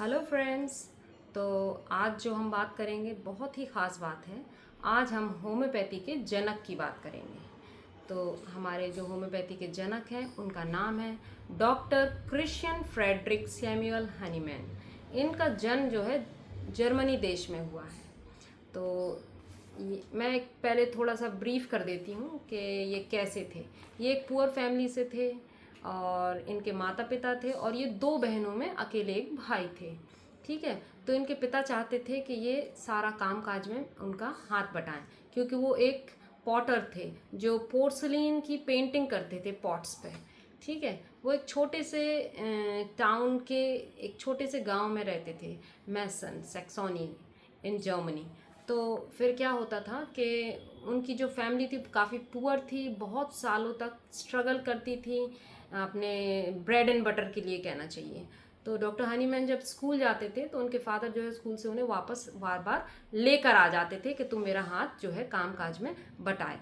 Hello friends. तो आज जो हम बात करेंगे बहुत ही ख़ास बात है। आज हम होम्योपैथी के जनक की बात करेंगे। तो हमारे जो होम्योपैथी के जनक हैं उनका नाम है doctor Christian Friedrich Samuel Hahnemann. इनका जन्म जो है जर्मनी देश में हुआ है। तो मैं पहले थोड़ा सा ब्रीफ कर देती हूँ कि ये कैसे थे। ये एक पुअर फैमिली से थे और इनके माता पिता थे और ये दो बहनों में अकेले एक भाई थे। ठीक है। तो इनके पिता चाहते थे कि ये सारा काम काज में उनका हाथ बटाएं, क्योंकि वो एक पॉटर थे जो पोर्सलिन की पेंटिंग करते थे पॉट्स पे। ठीक है। वो एक छोटे से टाउन के एक छोटे से गांव में रहते थे, मैसन सैक्सोनी इन जर्मनी। तो फिर क्या होता था कि उनकी जो फैमिली थी काफ़ी पुअर थी, बहुत सालों तक स्ट्रगल करती थी अपने ब्रेड एंड बटर के लिए कहना चाहिए। तो डॉक्टर हनीमैन जब स्कूल जाते थे तो उनके फादर जो है स्कूल से उन्हें वापस बार बार लेकर आ जाते थे कि तुम मेरा हाथ जो है काम काज में बटाए।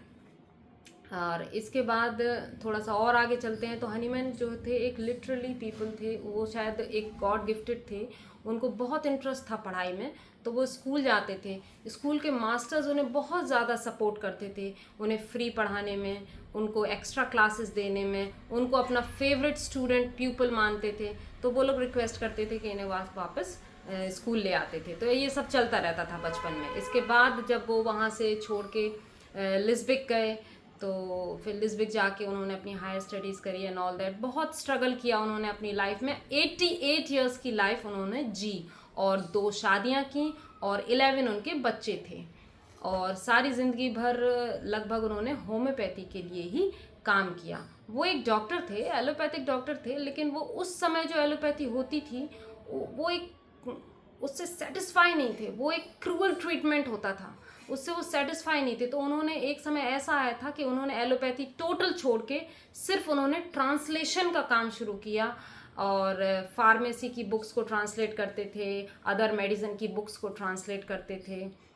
और इसके बाद थोड़ा सा और आगे चलते हैं तो हनीमैन जो थे एक लिटरली पीपल थे। वो शायद एक गॉड गिफ्टेड थे, उनको बहुत इंटरेस्ट था पढ़ाई में। तो वो स्कूल जाते थे, स्कूल के मास्टर्स उन्हें बहुत ज़्यादा सपोर्ट करते थे, उन्हें फ्री पढ़ाने में, उनको एक्स्ट्रा क्लासेस देने में, उनको अपना फेवरेट स्टूडेंट प्यूपल मानते थे। तो वो लोग रिक्वेस्ट करते थे कि इन्हें वापस स्कूल ले आते थे। तो ये सब चलता रहता था बचपन में। इसके बाद जब वो वहाँ से छोड़ के लिस्बिक गए तो फिर लिस्बिक जाके उन्होंने अपनी हायर स्टडीज़ करी एंड ऑल दैट। बहुत स्ट्रगल किया उन्होंने अपनी लाइफ में। 88 ईयर्स की लाइफ उन्होंने जी और 2 शादियां की और 11 उनके बच्चे थे। और सारी ज़िंदगी भर लगभग उन्होंने होम्योपैथी के लिए ही काम किया। वो एक डॉक्टर थे, एलोपैथिक डॉक्टर थे, लेकिन वो उस समय जो एलोपैथी होती थी वो एक उससे सेटिस्फाई नहीं थे। वो एक क्रूअल ट्रीटमेंट होता था, उससे वो सेटिस्फाई नहीं थे। तो उन्होंने एक समय ऐसा आया था कि उन्होंने एलोपैथी टोटल छोड़ के सिर्फ उन्होंने ट्रांसलेशन का काम शुरू किया और फार्मेसी की बुक्स को ट्रांसलेट करते थे, अदर मेडिसिन की बुक्स को ट्रांसलेट करते थे।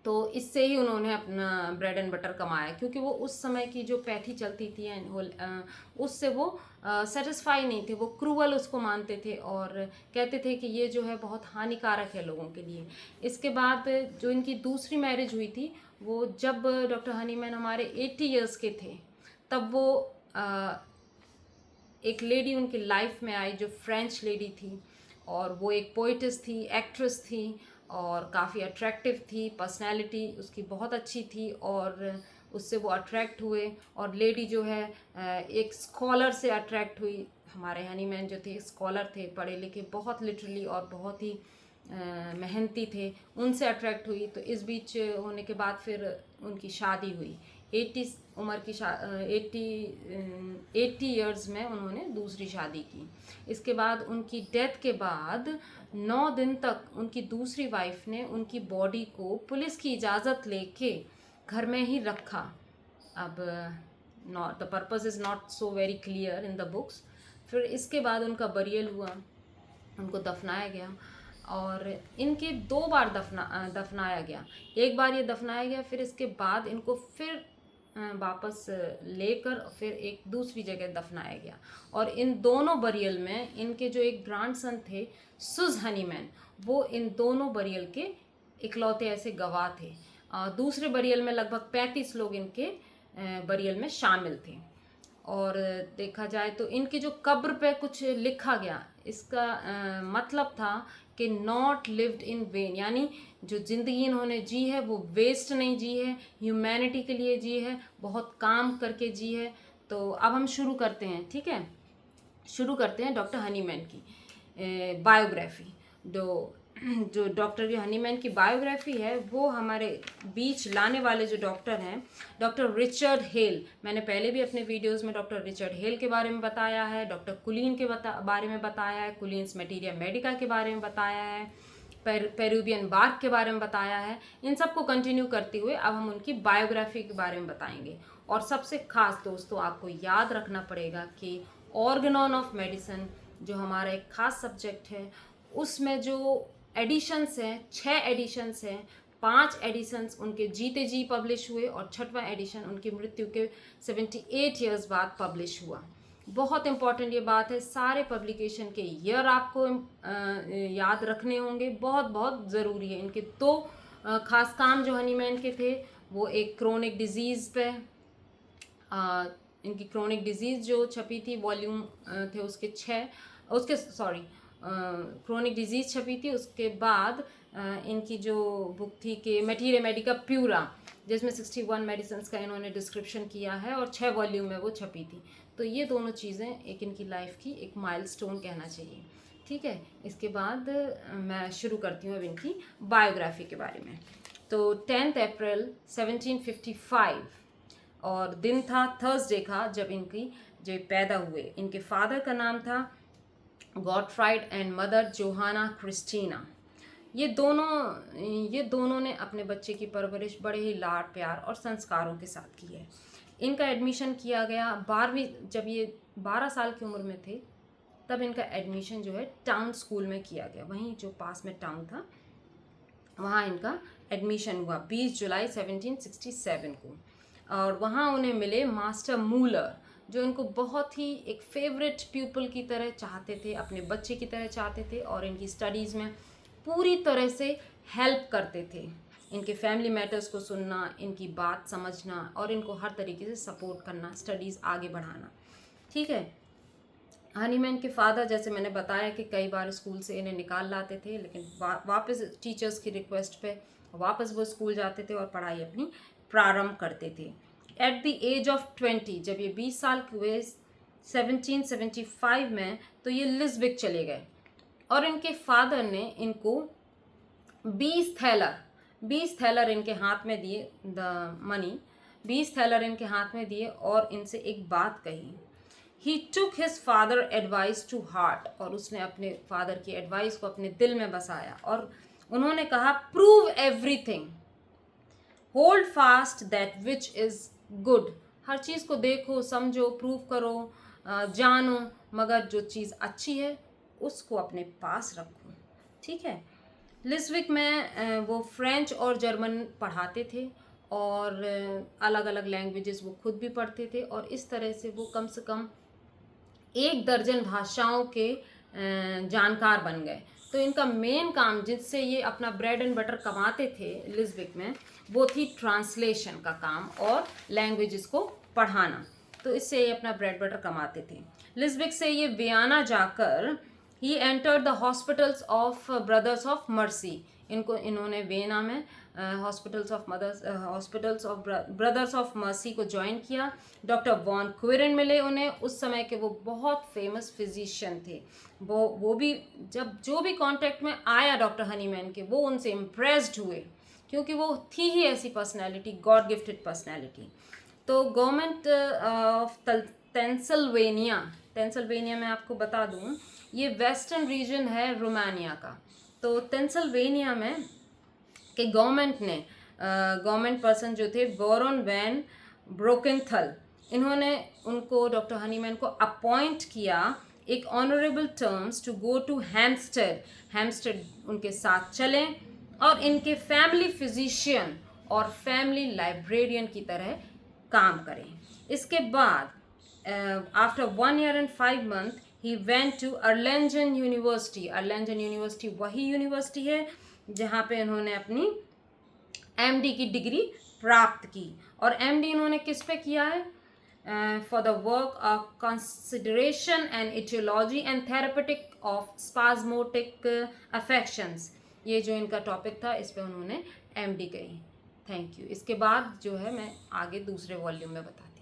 तो इससे ही उन्होंने अपना ब्रेड एंड बटर कमाया, क्योंकि वो उस समय की जो पैथी चलती थी उससे वो सेटिस्फाई नहीं थे। वो क्रूअल उसको मानते थे और कहते थे कि ये जो है बहुत हानिकारक है लोगों के लिए। इसके बाद जो इनकी दूसरी मैरिज हुई थी, वो जब डॉक्टर हनीमैन हमारे 80 ईयर्स के थे, तब वो एक लेडी उनकी लाइफ में आई जो फ्रेंच लेडी थी। और वो एक पोइटिस थी, एक्ट्रेस थी और काफ़ी अट्रैक्टिव थी। पर्सनैलिटी उसकी बहुत अच्छी थी और उससे वो अट्रैक्ट हुए। और लेडी जो है एक स्कॉलर से अट्रैक्ट हुई। हमारे हनीमैन जो थे स्कॉलर थे, पढ़े लिखे, बहुत लिटरली और बहुत ही मेहनती थे, उनसे अट्रैक्ट हुई। तो इस बीच होने के बाद फिर उनकी शादी हुई। 80 उम्र की 80 ईयर्स में उन्होंने दूसरी शादी की। इसके बाद उनकी डेथ के बाद 9 दिन तक उनकी दूसरी वाइफ ने उनकी बॉडी को पुलिस की इजाज़त लेके घर में ही रखा। अब not the purpose is not so very clear in the books. फिर इसके बाद उनका बरियल हुआ, उनको दफनाया गया। और इनके 2 बार दफनाया गया। एक बार ये दफनाया गया, फिर इसके बाद इनको फिर वापस लेकर फिर एक दूसरी जगह दफनाया गया। और इन दोनों बरियल में इनके जो एक ग्रैंडसन थे सुज हनीमैन, वो इन दोनों बरियल के इकलौते ऐसे गवाह थे। दूसरे बरियल में लगभग 35 लोग इनके बरियल में शामिल थे। और देखा जाए तो इनकी जो कब्र पे कुछ लिखा गया, इसका मतलब था कि नॉट लिव्ड इन वेन, यानी जो ज़िंदगी इन्होंने जी है वो वेस्ट नहीं जी है, ह्यूमैनिटी के लिए जी है, बहुत काम करके जी है। तो अब हम शुरू करते हैं। ठीक है, शुरू करते हैं डॉक्टर हनीमैन की बायोग्राफी। जो डॉक्टर हनीमैन की बायोग्राफी है वो हमारे बीच लाने वाले जो डॉक्टर हैं, डॉक्टर रिचर्ड हेल। मैंने पहले भी अपने वीडियोस में डॉक्टर रिचर्ड हेल के बारे में बताया है, डॉक्टर कुलीन के बारे में बताया है, कुलीन्स मटीरिया मेडिका के बारे में बताया है, पेरुवियन बार्क के बारे में बताया है। इन सब को कंटिन्यू करते हुए अब हम उनकी बायोग्राफी के बारे में बताएंगे। और सबसे खास दोस्तों, आपको याद रखना पड़ेगा कि ऑर्गेनॉन ऑफ मेडिसिन जो हमारा एक खास सब्जेक्ट है, उसमें जो एडिशंस हैं, 6 एडिशंस हैं। 5 एडिशंस उनके जीते जी पब्लिश हुए और 6वां एडिशन उनकी मृत्यु के 78 ईयर्स बाद पब्लिश हुआ। बहुत इम्पॉर्टेंट ये बात है, सारे पब्लिकेशन के ईयर आपको याद रखने होंगे, बहुत बहुत ज़रूरी है। इनके दो खास काम जो हनीमैन के थे, वो एक क्रोनिक डिजीज़ पे, इनकी क्रोनिक डिजीज़ जो छपी थी, वॉल्यूम थे उसके 6, उसके सॉरी क्रोनिक डिजीज़ छपी थी। उसके बाद इनकी जो बुक थी कि मटीरिया मेडिका प्यूरा, जिसमें 61 मेडिसिन का इन्होंने डिस्क्रिप्शन किया है और 6 वॉल्यूम में वो छपी थी। तो ये दोनों चीज़ें एक इनकी लाइफ की एक माइलस्टोन कहना चाहिए। ठीक है, इसके बाद मैं शुरू करती हूँ अब इनकी बायोग्राफी के बारे में। तो 10 अप्रैल 1755 और दिन था थर्सडे का जब इनकी जो पैदा हुए। इनके फादर का नाम था Gottfried and mother Johanna Christina. ये दोनों ने अपने बच्चे की परवरिश बड़े ही लाड प्यार और संस्कारों के साथ की है। इनका एडमिशन किया गया 12वीं, जब ये 12 साल की उम्र में थे तब इनका एडमिशन जो है टाउन स्कूल में किया गया, वहीं जो पास में टाउन था वहाँ इनका एडमिशन हुआ 20 जुलाई 1767 को। और वहाँ उन्हें मिले मास्टर मूलर, जो इनको बहुत ही एक फेवरेट प्यूपल की तरह चाहते थे, अपने बच्चे की तरह चाहते थे और इनकी स्टडीज़ में पूरी तरह से हेल्प करते थे। इनके फैमिली मैटर्स को सुनना, इनकी बात समझना और इनको हर तरीके से सपोर्ट करना, स्टडीज़ आगे बढ़ाना। ठीक है, हनीमैन के फादर, जैसे मैंने बताया कि कई बार स्कूल से इन्हें निकाल लाते थे, लेकिन वापस टीचर्स की रिक्वेस्ट पे वापस वो स्कूल जाते थे और पढ़ाई अपनी प्रारंभ करते थे। एट द एज ऑफ 20, जब ये 20 साल के हुए 1775 में, तो ये लिस्बिक चले गए और इनके फादर ने इनको 20 थैलर इनके हाथ में दिए, द मनी 20 थैलर इनके हाथ में दिए और इनसे एक बात कही। He took his father advice to heart, और उसने अपने फादर की एडवाइस को अपने दिल में बसाया और उन्होंने कहा, prove everything, hold fast that which is good. हर चीज़ को देखो, समझो, प्रूव करो, जानो, मगर जो चीज़ अच्छी है उसको अपने पास रखो। ठीक है, लिस्विक में वो फ्रेंच और जर्मन पढ़ाते थे और अलग अलग लैंग्वेजेस वो खुद भी पढ़ते थे और इस तरह से वो कम से कम 1 दर्जन भाषाओं के जानकार बन गए। तो इनका मेन काम, जिससे ये अपना ब्रेड एंड बटर कमाते थे लिस्बिक में, वो थी ट्रांसलेशन का काम और लैंग्वेजेस को पढ़ाना। तो इससे ये अपना ब्रेड बटर कमाते थे। लिस्बिक से ये वियना जाकर he entered the hospitals of brothers of mercy. इन्होंने वियना में hospitals of brothers of mercy को ज्वाइन किया। डॉक्टर वॉन क्विरन मिले उन्हें, उस समय के वो बहुत फेमस फिजिशियन थे। वो भी जब जो भी कांटेक्ट में आया डॉक्टर हनीमैन के, वो उनसे इम्प्रेस्ड हुए क्योंकि वो थी ही ऐसी पर्सनैलिटी, गॉड गिफ्टेड पर्सनैलिटी। तो गवर्नमेंट ऑफ पेंसिल्वेनिया में आपको बता दूं, ये वेस्टर्न रीजन है रोमानिया का। तो पेंसिल्वेनिया में के गवर्नमेंट पर्सन जो थे बोरोन वैन ब्रोकेनथल, इन्होंने उनको, डॉक्टर हनीमैन को अपॉइंट किया एक honourable terms to go to Hampstead उनके साथ चलें और इनके फैमिली फिजिशियन और फैमिली लाइब्रेरियन की तरह काम करें। इसके बाद आफ्टर 1 year and 5 months ही वेंट टू अर्लेंजन यूनिवर्सिटी वही यूनिवर्सिटी है जहाँ पे इन्होंने अपनी MD की डिग्री प्राप्त की। और MD इन्होंने किस पे किया है? For the work of consideration and aetiology and therapeutic of spasmodic affections, ये जो इनका टॉपिक था, इस पे उन्होंने MD कही। Thank you. इसके बाद जो है मैं आगे दूसरे वॉल्यूम में बताती हूँ।